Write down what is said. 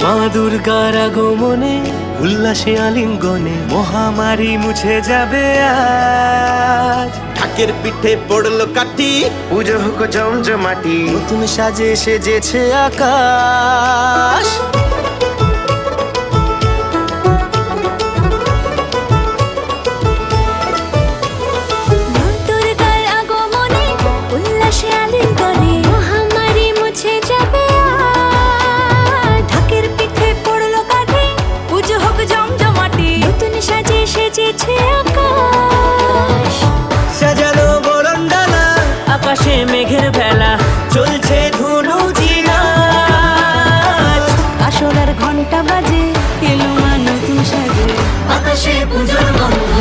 মা দুর্গার আগমনে উল্লাসে আলিঙ্গনে মহামারী মুছে যাবে আজ। ঢাকের পিঠে পড়লো কাঠি, পুজো হোক জমজমাটি, নতুন সাজে সেজেছে আকাশ। মা দুর্গার আগমনে উল্লাসে আলিঙ্গনে মহামারী মুছে যাবে আজ। ঢাকের পিঠে পড়লো কাঠি, পুজো হোক জমজমাটি, নতুন সাজে সেজেছে আকাশ। সাজানো বরণডালা, আকাশে মেঘের ভেলা, চলছে ধনুজি নাচ। আসলার ঘন্টা বাজে, এলো মা নতুন সাজে, আকাশে পুজোর গন্ধ